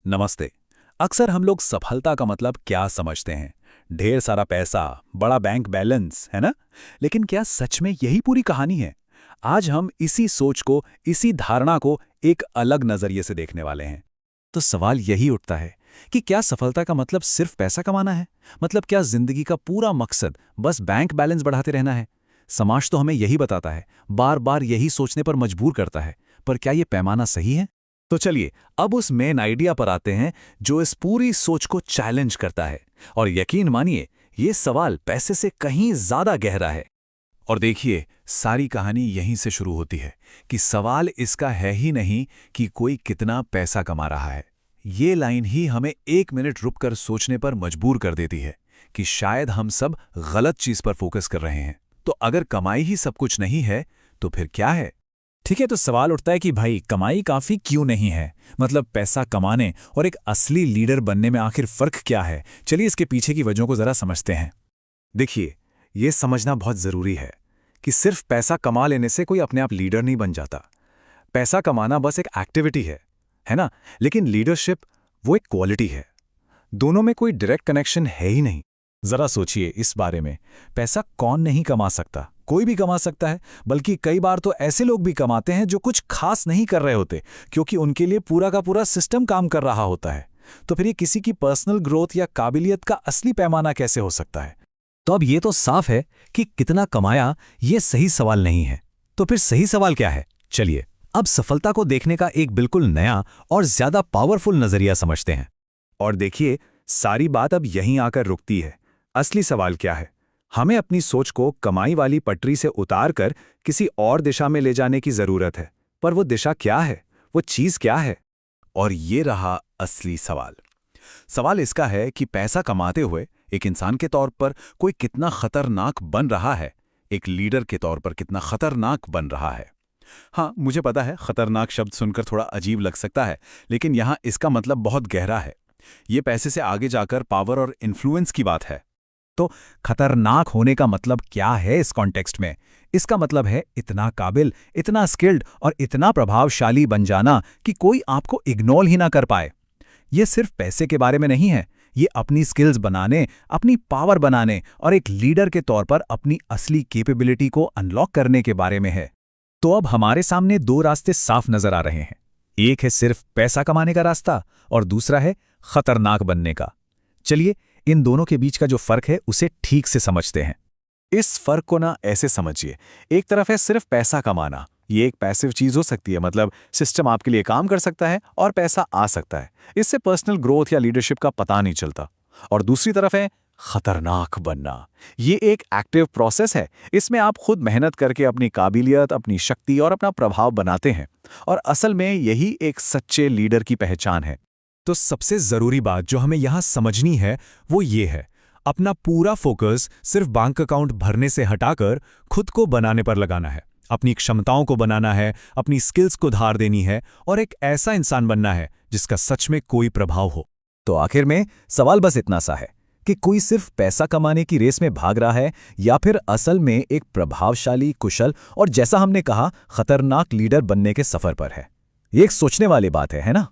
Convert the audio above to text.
नमस्ते। अक्सर हम लोग सफलता का मतलब क्या समझते हैं? ढेर सारा पैसा, बड़ा बैंक बैलेंस, है ना? लेकिन क्या सच में यही पूरी कहानी है? आज हम इसी सोच को, इसी धारणा को एक अलग नजरिए से देखने वाले हैं। तो सवाल यही उठता है कि क्या सफलता का मतलब सिर्फ पैसा कमाना है? मतलब क्या जिंदगी का पूरा मकसद बस बैंक बैलेंस बढ़ाते रहना है? समाज तो हमें यही बताता है, बार बार यही सोचने पर मजबूर करता है। पर क्या ये पैमाना सही है? तो चलिए अब उस मेन आइडिया पर आते हैं जो इस पूरी सोच को चैलेंज करता है। और यकीन मानिए, ये सवाल पैसे से कहीं ज्यादा गहरा है। और देखिए, सारी कहानी यहीं से शुरू होती है कि सवाल इसका है ही नहीं कि कोई कितना पैसा कमा रहा है। ये लाइन ही हमें एक मिनट रुककर सोचने पर मजबूर कर देती है कि शायद हम सब गलत चीज पर फोकस कर रहे हैं। तो अगर कमाई ही सब कुछ नहीं है, तो फिर क्या है? ठीक है, तो सवाल उठता है कि भाई कमाई काफी क्यों नहीं है? मतलब पैसा कमाने और एक असली लीडर बनने में आखिर फर्क क्या है? चलिए इसके पीछे की वजहों को जरा समझते हैं। देखिए, ये समझना बहुत जरूरी है कि सिर्फ पैसा कमा लेने से कोई अपने आप लीडर नहीं बन जाता। पैसा कमाना बस एक एक्टिविटी है ना? लेकिन लीडरशिप वो एक क्वालिटी है। दोनों में कोई डायरेक्ट कनेक्शन है ही नहीं। जरा सोचिए इस बारे में। पैसा कौन नहीं कमा सकता? कोई भी कमा सकता है। बल्कि कई बार तो ऐसे लोग भी कमाते हैं जो कुछ खास नहीं कर रहे होते, क्योंकि उनके लिए पूरा का पूरा सिस्टम काम कर रहा होता है। तो फिर ये किसी की पर्सनल ग्रोथ या काबिलियत का असली पैमाना कैसे हो सकता है? तो अब ये तो साफ है कि कितना कमाया ये सही सवाल नहीं है। तो फिर सही सवाल क्या है? चलिए अब सफलता को देखने का एक बिल्कुल नया और ज्यादा पावरफुल नजरिया समझते हैं। और देखिए, सारी बात अब यहीं आकर रुकती है। असली सवाल क्या है? हमें अपनी सोच को कमाई वाली पटरी से उतारकर किसी और दिशा में ले जाने की जरूरत है। पर वो दिशा क्या है? वो चीज क्या है? और ये रहा असली सवाल। सवाल इसका है कि पैसा कमाते हुए एक इंसान के तौर पर कोई कितना खतरनाक बन रहा है, एक लीडर के तौर पर कितना खतरनाक बन रहा है। हाँ, मुझे पता है खतरनाक शब्द सुनकर थोड़ा अजीब लग सकता है, लेकिन यहाँ इसका मतलब बहुत गहरा है। ये पैसे से आगे जाकर पावर और इन्फ्लुएंस की बात है। तो खतरनाक होने का मतलब क्या है इस कॉन्टेक्स्ट में? इसका मतलब है इतना काबिल, इतना स्किल्ड और इतना प्रभावशाली बन जाना कि कोई आपको इग्नोर ही ना कर पाए। ये सिर्फ पैसे के बारे में नहीं है। ये अपनी स्किल्स बनाने, अपनी पावर बनाने और एक लीडर के तौर पर अपनी असली कैपेबिलिटी को अनलॉक करने के बारे में है। तो अब हमारे सामने दो रास्ते साफ नजर आ रहे हैं। एक है सिर्फ पैसा कमाने का रास्ता और दूसरा है खतरनाक बनने का। चलिए इन दोनों के बीच का जो फर्क है उसे ठीक से समझते हैं। इस फर्क को ना ऐसे समझिए, एक तरफ है सिर्फ पैसा कमाना। ये एक पैसिव चीज हो सकती है, मतलब सिस्टम आपके लिए काम कर सकता है और पैसा आ सकता है। इससे पर्सनल ग्रोथ या लीडरशिप का पता नहीं चलता। और दूसरी तरफ है खतरनाक बनना। ये एक एक्टिव प्रोसेस है। इसमें आप खुद मेहनत करके अपनी काबिलियत, अपनी शक्ति और अपना प्रभाव बनाते हैं। और असल में यही एक सच्चे लीडर की पहचान है। तो सबसे जरूरी बात जो हमें यहां समझनी है वो ये है, अपना पूरा फोकस सिर्फ बैंक अकाउंट भरने से हटाकर खुद को बनाने पर लगाना है। अपनी क्षमताओं को बनाना है, अपनी स्किल्स को धार देनी है और एक ऐसा इंसान बनना है जिसका सच में कोई प्रभाव हो। तो आखिर में सवाल बस इतना सा है कि कोई सिर्फ पैसा कमाने की रेस में भाग रहा है या फिर असल में एक प्रभावशाली, कुशल और जैसा हमने कहा खतरनाक लीडर बनने के सफर पर है। ये एक सोचने वाली बात है ना?